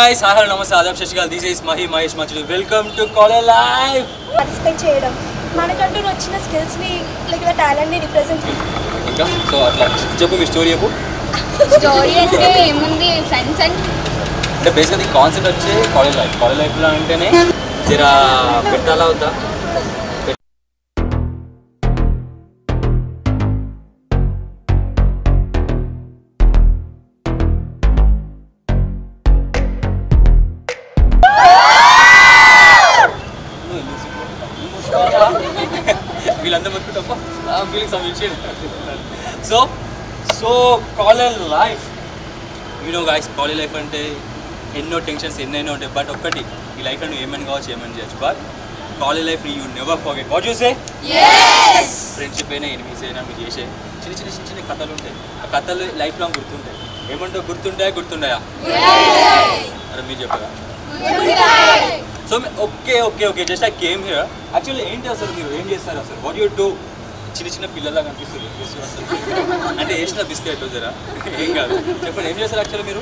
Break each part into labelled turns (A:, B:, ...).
A: guys, hi, hello, namaste, adab, shashikal. This is Mahi Mahesh Machidu. Welcome to College Life.
B: Participate చేయడం మనకంటూ వచ్చిన skills ని like talent ని represent
A: ఇంకా so అట్లా చెప్పు మీ స్టోరీ చెప్పు.
C: స్టోరీ అంటే ఏముంది ఫ్రెండ్స్
A: అంటే బేసిక్గా ఈ కాన్సెప్ట్ వచ్చి కాలేజ్ లైఫ్లో అంటేనే జరా పెట్టాలా అవుతా వీళ్ళందరూ మొత్తం ఫీలింగ్స్ అవి so college life guys college life అంటే ఎన్నో టెన్షన్స్ ఎన్నైనా ఉంటాయి బట్ ఒక్కటి ఈ లైఫ్లో నువ్వు ఏమైనా కావచ్చు ఏమైనా చేయొచ్చు but college life you never forget what you say friendship అయినా ఎనిమిస్ అయినా మీరు చేసే చిన్న కథలు ఉంటాయి ఆ కథలు లైఫ్ లాంగ్ గుర్తుంటాయి ఏమంటావు గుర్తుంటాయా అరే మీరు చెప్పరా so okay just I came here actually ఏంటి అసలు మీరు ఏం చేస్తారు అసలు వాట్ యూ డూ చిన్న పిల్లలా కనిపిస్తుంది అంటే వేసిన బిస్కెట్ జరా ఏం కాదు చెప్పండి ఏం చేస్తారు యాక్చువల్లీ మీరు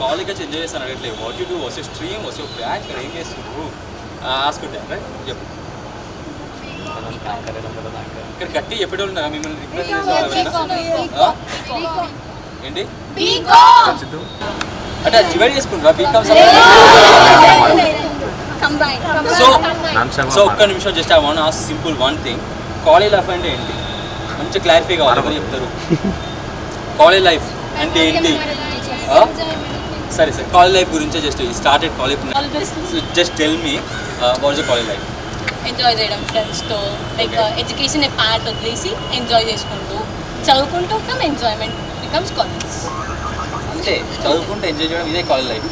A: కాలేజ్ వచ్చి ఎంజాయ్ చేస్తాను అడగట్లేదు వాట్ యూ డూ వస్ స్ట్రీమ్ వస్ బ్రాంచ్ ఇక్కడ ఏం చేస్తున్నారు ఆసుకుంటా చెప్పు ఇక్కడ గట్టి చెప్పేటోళ్ళు ఉన్నారా మిమ్మల్ని ఏంటి అంటే డివైడ్ చేసుకుంటారా బీకామ్ సో ఒక్క నిమిషం just I want ask simple one thing college life అంటే ఏంటి మంచిగా క్లారిఫై కావాలి ఎవరు చెప్తారు కాలేజ్ లైఫ్ అంటే ఏంటి సరే కాలేజ్ లైఫ్ గురించి just started college just tell me what is college life
C: enjoy చేయడం ఫ్రెండ్స్తో లైక్ ఎడ్యుకేషన్ పార్ట్ వదిలేసి ఎంజాయ్ చేసుకుంటూ చదువుకుంటూ ఎంజాయ్మెంట్ బికమ్స్ కాలేజ్
A: అంతే చదువుకుంటూ ఎంజాయ్ చేయడం ఇదే కాలేజ్ లైఫ్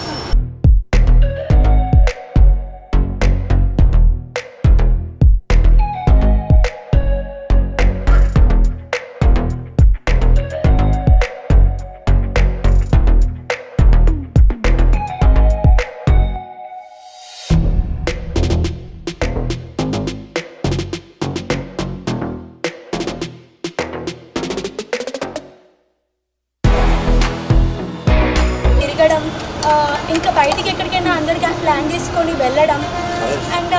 B: ఇంకా బయటికి ఎక్కడికైనా అందరికీ ప్లాన్ చేసుకొని వెళ్ళడం అండ్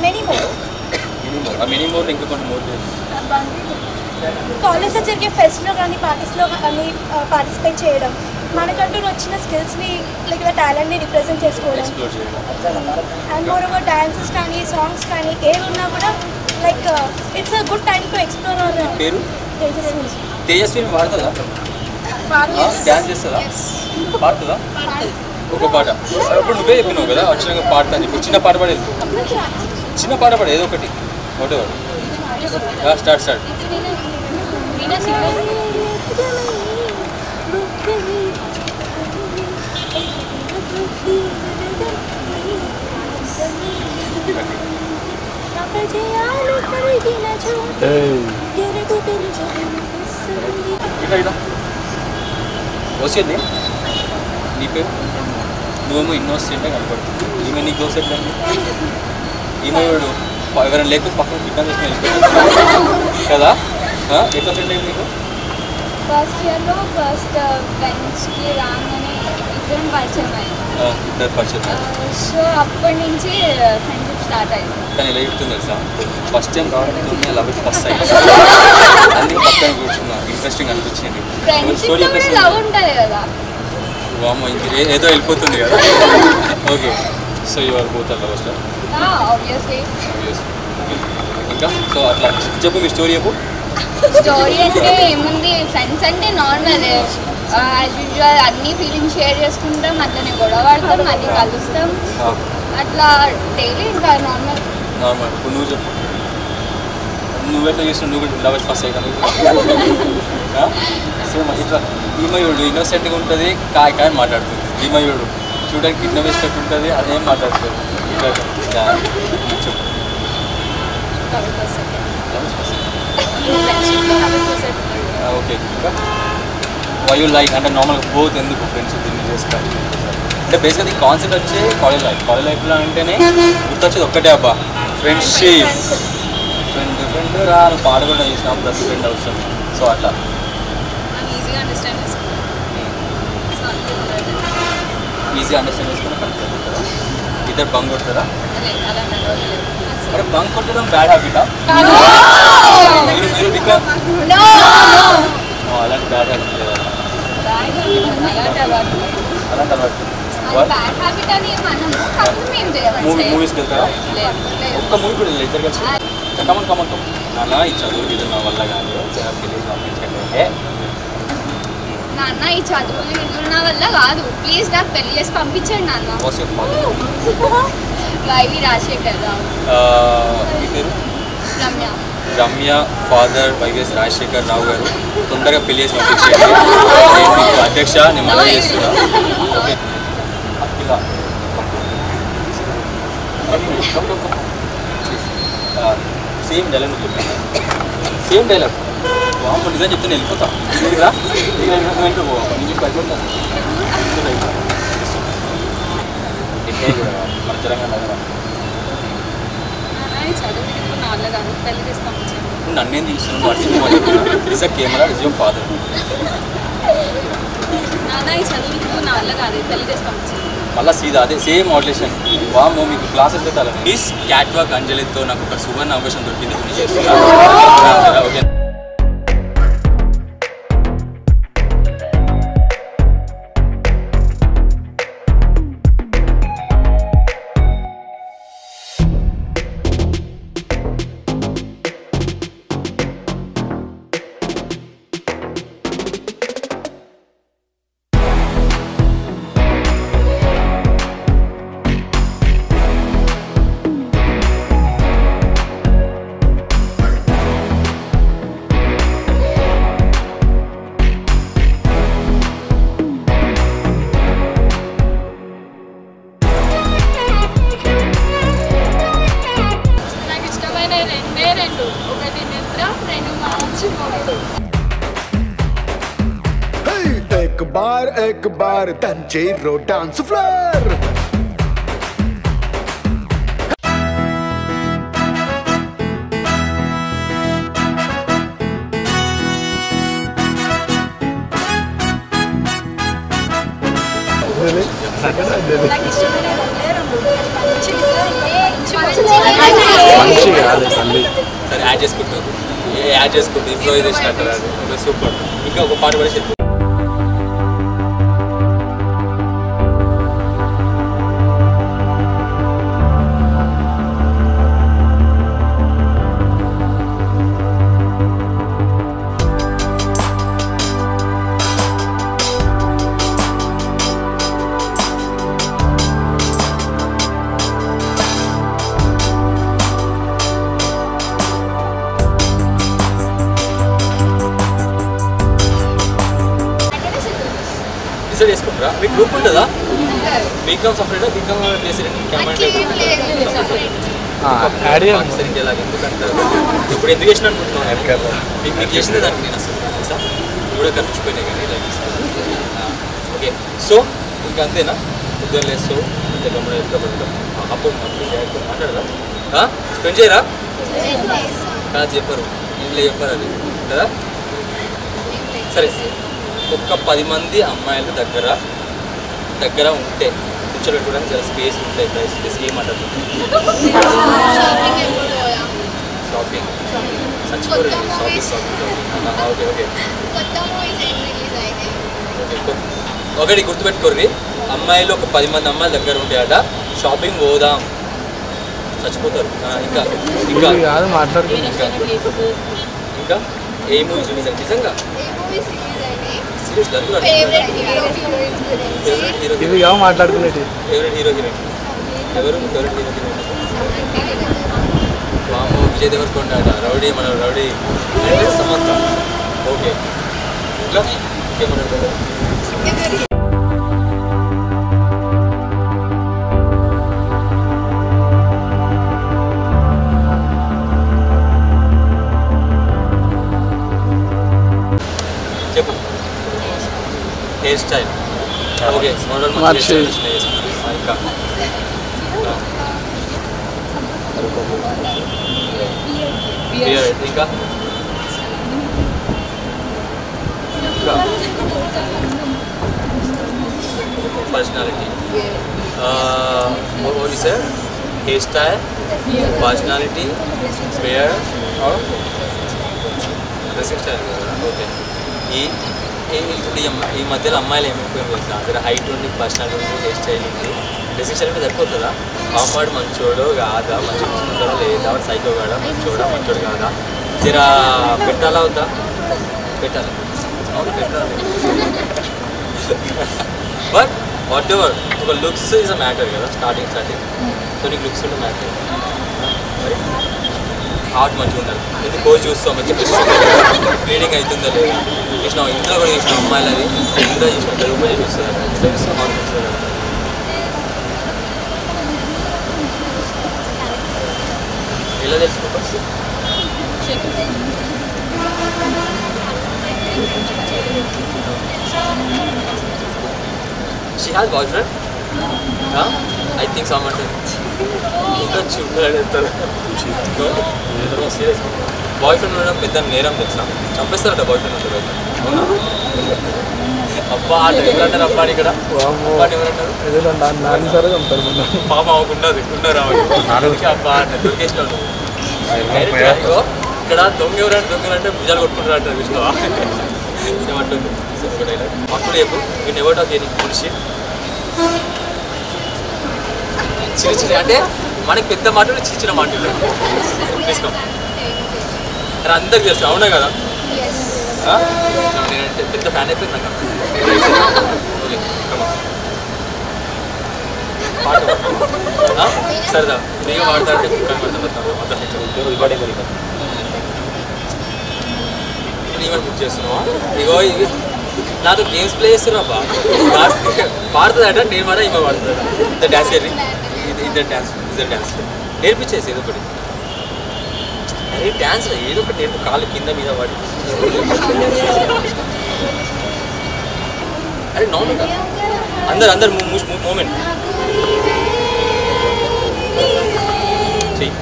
B: మెనీ మోర్
A: ఇంకా కొన్ని మోర్
B: కాలేజ్లో జరిగే ఫెస్ట్లో కానీ పార్టీస్లో కానీ పార్టిసిపేట్ చేయడం మనకంటూ వచ్చిన స్కిల్స్ని లైక్ టాలెంట్ని రిప్రజెంట్ చేసుకోవడం అండ్ మోర్ ఓవర్ డాన్సెస్ కానీ సాంగ్స్ కానీ ఏమి ఉన్నా కూడా like it's a good time to explore hour
A: పేరు తేజస్వి వాడుతుందా డ్యాన్స్ చేస్తుందా పాడుతుందా ఒక పాట ఇప్పుడు నువ్వే చెప్పినావు కదా వచ్చినాక పాడతా అని చెప్పి చిన్న పాట పాడేది చిన్న పాట పాడు ఏదో ఒకటి ఒకటి స్టార్ట్ ఇట్లా వస్తుంది నీ పేరు నువ్వేమో ఇన్నోసెంటే కనపడుతుంది ఈమె నీకు దోశ ఎట్లా ఈమె ఎవరైనా లేకపోతే పక్కన కిడ్నాప్ చేసుకుని కదా ఎట్లా ఫ్రెండ్ అయింది నీకు
C: ఫస్ట్ ఇయర్లో ఫస్ట్ బెంచ్కి రాగానే ఇద్దరం పరిచయం సో అప్పటి నుంచి ఫ్రెండ్షిప్ స్టార్ట్ అయింది
A: కానీ ఇలా చెప్తుంది తెలుసా ఫస్ట్ టైం రావడం లవ్ ఫస్ట్ అయింది అన్ని పక్కన కూర్చున్నా ఇంట్రెస్టింగ్ అనిపించింది
C: లవ్ ఉంటుంది కదా
A: వామ్మో ఇంక ఏదో వెళ్ళిపోతుంది కదా okay so your both are lovers
C: obviously
A: ఇంకా సో అట్లా చెప్పు మీ స్టోరీ చెప్పు
C: స్టోరీ అంటే ఏముంది ఫ్రెండ్స్ అంటే నార్మల్ యాజ్ యూజువల్ అన్ని ఫీలింగ్స్ షేర్ చేసుకుంటాం అట్లనే గొడవ పడతాం మళ్ళీ కలుస్తాం అట్లా డైలీ ఇంకా నార్మల్
A: ఇప్పుడు నువ్వు చెప్పు నువ్వెట్లా చేస్తున్నావు నువ్వు లవర్స్ ఫస్ట్ అయ్యాను సేమ్ ఇట్లా ఈమయుడు ఇన్నోసెంట్గా ఉంటుంది కాయ మాట్లాడుతుంది ఈమయుడు చూడడానికి ఇన్నోవేస్ట్ ఉంటుంది అదేం మాట్లాడుతుంది ఇట్లా చెప్పు ఓకే వై యూ లైక్ అంటే నార్మల్గా బోత్ ఎందుకు ఫ్రెండ్షిప్ ఇన్ని చేసుకోవాలి అంటే బేసిక్గా ఈ కాన్సెప్ట్ వచ్చి కాలేజ్ లైఫ్లో అంటేనే గుర్తొచ్చేది ఒక్కటే అబ్బా ఫ్రెండ్షిప్ ఫ్రెండ్ రా నువ్వు పాట కూడా చేసినావు ప్రతి ఫ్రెండ్ అవసరం సో అట్లా ఈజీ అండర్స్టాండ్ చేసుకుని కలుపుతారా? ఇద్దరు బంక్ కొడతారా? మరి బంక్ కొట్టడం బ్యాడ్ హ్యాబిటా? మీరు బికామ్ అలాంటి బ్యాడ్ హ్యాబిట్ లేదా? అలాంటి అలవాటు మూవీస్కి వెళ్తారా? ఒక్క మూవీ కూడా వెళ్ళి ఇద్దరు కలిసి కమన్ నాన్న ఈ చదువు ఇది నా వల్ల కాదు పంపించకండి.
C: నాన్న ఈ చదువులు ఇది నా వల్ల కాదు, ప్లీజ్ నాకు పెళ్లి చేసి పంపించండి నాన్న. వైవి రాజశేఖర్ రావు.
A: మీ పేరు?
C: రమ్య.
A: రమ్య ఫాదర్ వైవిఎస్ రాజశేఖర్ రావు గారు తొందరగా పెళ్లి చేసి పంపించండి. అధ్యక్ష నేను మళ్ళీ చేస్తున్నా. Okay same dialogue same dialogue బాబు నిజం చెప్తే నేను వెళ్ళిపోతా. వెంటనే పోవా నీకు పడిపోతాను. మన తెలంగాణ నన్నేం తీసుకున్నాను is a camera is your father. మళ్ళీ సీదా అదే సేమ్ మోడలేషన్ వామో మీకు క్లాసెస్ పెట్టాలి. ప్లీజ్ క్యాట్ వాక్ అంజలితో నాకు ఒక సువర్ణ అవకాశం దొరికింది. నేను చేస్తున్నాను. ఓకే
D: एक बार तंजीरो डांस फ्लोर
A: సరే యాడ్ చేసుకుంటారు ఇంప్రూవైజేషన్ అంటారు. సూపర్. ఇంకా ఒక పాట కూడా చెప్పు. డిసైడ్ చేసుకుంటారా? మీకు గ్రూప్ ఉంటుందా? బీకామ్ సపరేటా బీకామ్ సరిగ్గా ఎందుకంటారు ఇప్పుడు ఎందుకు చేసిన అనుకుంటున్నాను. మీకు చేసింది దానికి నేను అసలు సార్ కూడా కనిపించిపోయినాయి కానీ లైక్ ఓకే. సో ఇంకా అంతేనా? ఉద్యోగం లేస్తూ అప్పుడు మాట్లాడదా? స్పెండ్ చేయరా? కాదు చెప్పరు ఇంట్లో చెప్పరు అది కదా. సరే ఒక్క 10 మంది అమ్మాయిల దగ్గర ఉంటే కూర్చోబెట్టుకోవడానికి చాలా స్పేస్ ఉంటాయి. ప్రైస్ ఏమంటారు? షాపింగ్ చచ్చిపోరు. షాపింగ్ ఓకే ఓకే ఒకటి గుర్తుపెట్టుకోర్రి. అమ్మాయిలు ఒక 10 మంది అమ్మాయిల దగ్గర ఉంటాయట. షాపింగ్ పోదాం చచ్చిపోతారు. ఇంకా ఇంకా ఇంకా ఏ మూవీ చూసారు నిజంగా?
D: మాట్లాడుకునేది
A: ఫేవరెట్ హీరో హీరోయిన్ ఎవరు? ఫేవరెట్ హీరో హీరోయిన్ వామో విజయ్ దేవరకొండ అట. రౌడీ మన రౌడీ అంటే సమంత. ఓకే ఇంకా ఇంకేమన్నా చెప్పు. హెయిర్ స్టైల్ ఓకే మోడల్ ఇంకా ఇంకా personality. What is it? Hairstyle, personality, hair, or dressing style. Okay. ఈ మధ్యలో అమ్మాయిలు ఏమైపోయింది తెలుసా? అక్కడ హైట్ ఉండి పర్సనాలిటీ ఉంది, హెయిర్ స్టైల్ ఉంది, డ్రెస్సింగ్ స్టైల్ మీద సరిపోతుందా? అమ్మాడు మంచోడు కాదా, మంచి చూసుకుంటాడా లేదా, సైకో కాడా, మంచోడు కాదా, జర పెట్టాలా అవుతా? పెట్టాలి, అవును పెట్టాలి. బట్ వాట్ ఎవర్, ఒక లుక్స్ ఈజ్ అ మ్యాటర్ కదా, స్టార్టింగ్ సో నీకు లుక్స్ ఉంటే మ్యాటర్. మరి హార్ట్ మంచిగా ఉండాలి, ఎందుకు పోజ్ చూస్తాం, మంచి క్లీనింగ్ అవుతుందో లేదా చూసినాం. ఇంట్లో కూడా చూసినాం అమ్మాయిలు, అది ఇంట్లో చూసినాం, తెలుగు చూస్తారు, ఇంట్లో చూస్తాం, హార్ట్ చూస్తారు కదా. ఎలా తెలుసుకుంటాం? She has boyfriend? Huh? I think someone ఇంకా చూడలేదు. సీరియస్ బాయ్ఫ్రెండ్ ఉండడం పెద్ద నేరం తెలుసా? చంపేస్తారట బాయ్ఫ్రెండ్ ఉంటారు. అవునా? అబ్బా ఎవరంటారు? అబ్బాయి ఇక్కడ అబ్బాయి ఎవరంటారు? పాప ఉండదు, ఉండరు అబ్బా దొరికేసిన ఇక్కడ దొంగ ఎవరంటే భుజాలు కొట్టుకుంటారు అంటారు. విష్ణువా ఏమంటుంది? అప్పుడు చెప్పు, నేను ఎవరు టాక్ ఎనీ బుల్షిట్. చిన్న చిన్న అంటే మనకి పెద్ద మాటలు, చిన్న చిన్న మాటలు తీసుకో. అందరికి తెలుసు, అవునా కదా? నేనంటే పెద్ద ఫ్యాన్ అయిపోయింది నాకు. సరదా ఫ్రీగా వాడతారంటే ఈవెంట్ బుక్ చేస్తున్నావా? ఇగో ఇది నాతో గేమ్స్ ప్లే చేస్తున్నావా? పాడుతుందట, నేను మాట ఈమె పాడుతుంది. ఇద్దరు డ్యాన్స్ ఇద్దరు డ్యాన్స్ నేర్పించేసి ఏదో ఒకటి. అరే డ్యాన్స్ ఏదో ఒకటి నేర్పు, కాళ్ళు కింద మీద పడి. అరే నార్మల్గా అందరు మూమెంట్ చెయ్యి.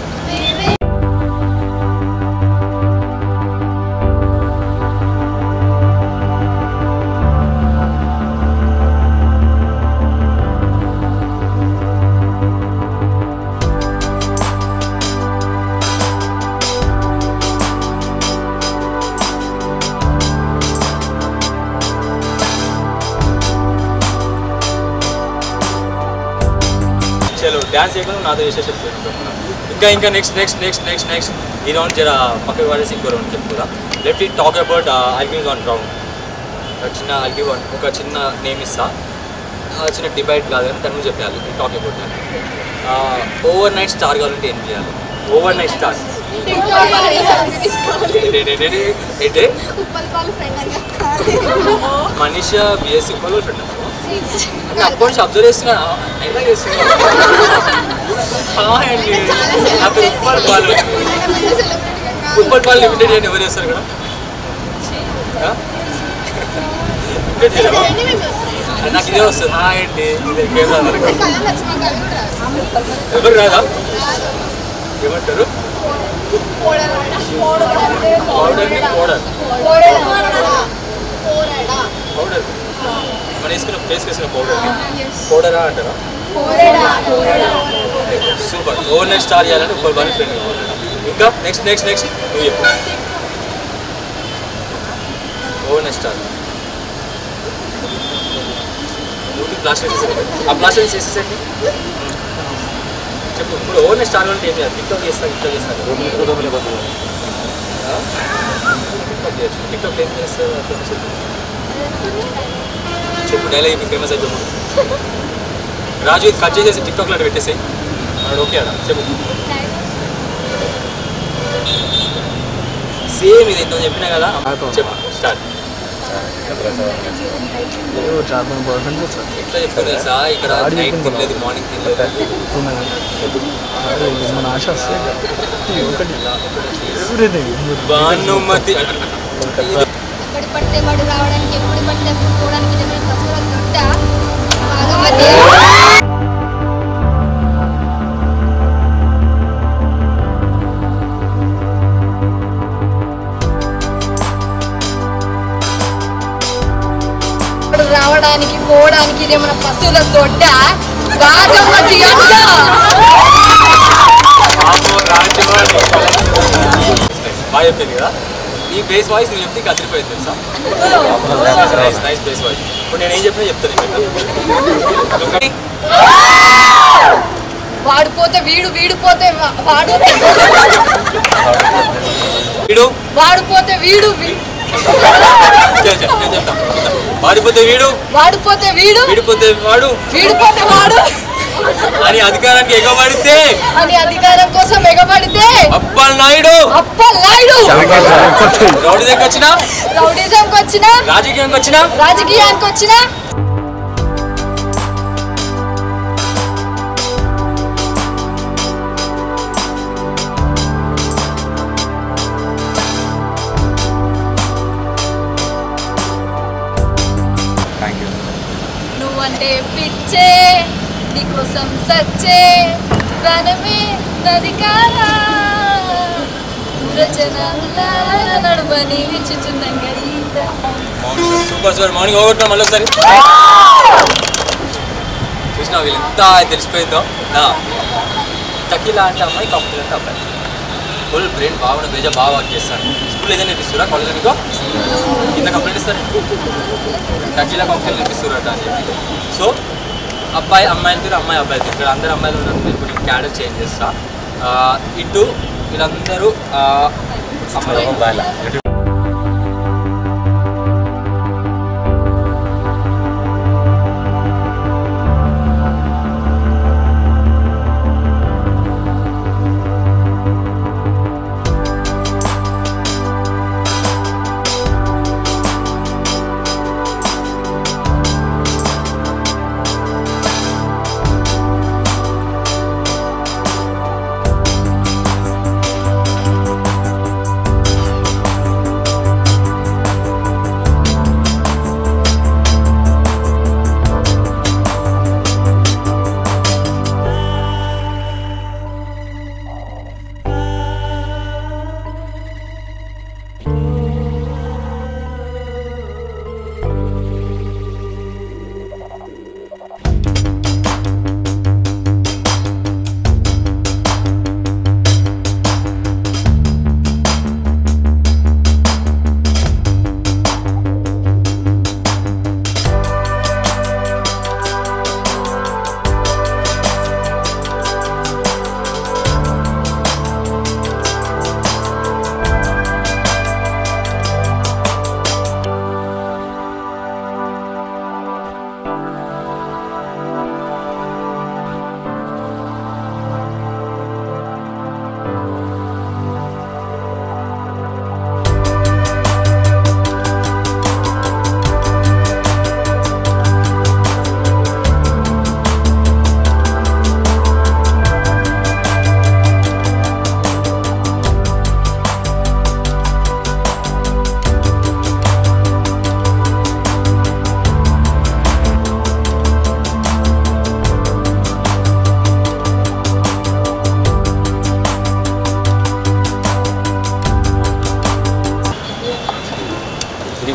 A: చలో డ్యాన్స్ చేయకుండా నాతో చేసేసి ఇంకా నెక్స్ట్ ఈ రౌండ్ జర పక్కకు పడేసి ఇంకో రౌండ్ చెప్పురా. Let it talk about I give one round. ఒక చిన్న నేమ్ ఇస్తా, చిన్న డిబైట్ కాదు కానీ దాని గురించి చెప్పాలి. టాక్ అబౌట్ దాన్ని. ఓవర్ నైట్ స్టార్ కావాలంటే ఏం చేయాలి? ఓవర్ నైట్ స్టార్ ఏంటే మనీషా బిఎస్సి ఉప్పల్ ఫ్రెండ్ అంటే అప్పటి నుంచి అబ్జర్వ్ చేస్తున్నా, ఎలా చేస్తున్నా ఉప్పల్ పాలు లిమిటెడ్ చేయండి. ఎవరు చేస్తారు కదా? నాకు ఇదే వస్తుంది. హాయ్ అండి, ఎవరు రాదా? ఏమంటారు? పౌడర్ మన వేసుకున్న ఫేస్ వేసుకున్న పౌడరా అంటారా? సూపర్. ఓవర్ నైట్ స్టార్ చేయాలంటే ఒక వన్ ఫ్రెండ్. ఇంకా నెక్స్ట్ నువ్వు చెప్పు. ఓవర్ నైట్ స్టార్ నువ్వు ప్లాస్టర్ చేసేది, ఆ ప్లాస్టర్ చేసేసండి చెప్పు. ఇప్పుడు ఓవర్ నైట్ స్టార్ అంటే ఏం చేయాలి? టిక్టాక్ చేస్తాను టిక్టాక్ ఏం చేస్తారు? చెప్పు డైలాగ్ ఇప్పుడు ఫేమస్ అయిపోతుంది. రాజు ఇది కట్ చేసేసి టిక్టాక్లో పెట్టేసి అన్నాడు. ఓకే అడా చెప్పు. సేమ్ ఇది ఇంత చెప్పినా కదా, చెప్పు స్టార్ట్. ఎట్లా చెప్తాను తెలుసా? ఇక్కడ నైట్ తినలేదు, మార్నింగ్ తినలేదు. భానుమతి
C: ఎప్పుడు పడితే వాడు రావడానికి, ఎప్పుడు పడితే ఎప్పుడు పోవడానికి రావడానికి రావడానికి పోవడానికి ఇదేమన్నా పశువుల తోట రాజమ్మ థియేటర్.
A: బాగా చెప్పింది కదా ఈ బేస్ వాయిస్ నేను చెప్తే కదిలిపోయింది తెలుసా. Nice base voice. ఇప్పుడు నేను ఏం చెప్పినా చెప్తాను.
C: వాడిపోతే వీడు వీడిపోతే వాడు
A: వీడు
C: వాడిపోతే వీడు
A: నేను చెప్తా. వాడిపోతే వీడు
C: వాడిపోతే వీడు
A: వీడిపోతే వాడు
C: వీడిపోతే వాడు
A: అని అధికారానికి ఎగబడితే
C: అని అధికారం కోసం ఎగబడితే
A: అప్పలనాయుడు రౌడీజంకి వచ్చినా
C: రౌడీజంకి వచ్చినా రాజకీయానికి వచ్చినా నువ్వంటే పిచ్చే నీకోసం సచ్చే ప్రాణమే నది కాదా నడుమని విచ్చుచుందంగా
A: సూపర్ సూపర్ మార్నింగ్ ఓగొట్టినా మళ్ళీ ఒకసారి చూసినా వీళ్ళు ఎంత తెలిసిపోయిందో. తకిలా అంటే అమ్మాయి, కంపెనీ అంటే అబ్బాయి. ఫుల్ బ్రెయిన్ బాగుండే బేజా బాగా వర్క్ చేస్తాను. స్కూల్ ఏదైనా నేర్పిస్తురా కాలేజ్ నీకో కింద కంప్లైంట్ ఇస్తారు తకిలా కంపెనీ నేర్పిస్తురట అని చెప్పి. సో అబ్బాయి అమ్మాయిల తీరు అమ్మాయి అబ్బాయి తీరు ఇక్కడ అందరు అమ్మాయిలు ఉన్నప్పుడు ఇప్పుడు నేను క్యాడర్ చేంజ్ చేస్తా. ఇటు వీళ్ళందరూ అమ్మాయిల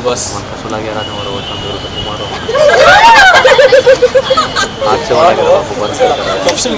A: बस
E: सुना गया राजा मारो मारो आज से वाला आपको बंद कर
A: option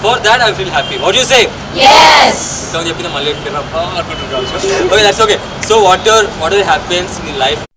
A: For that I feel happy. What do you say?
C: Yes.
A: Okay, that's okay. So what happens in life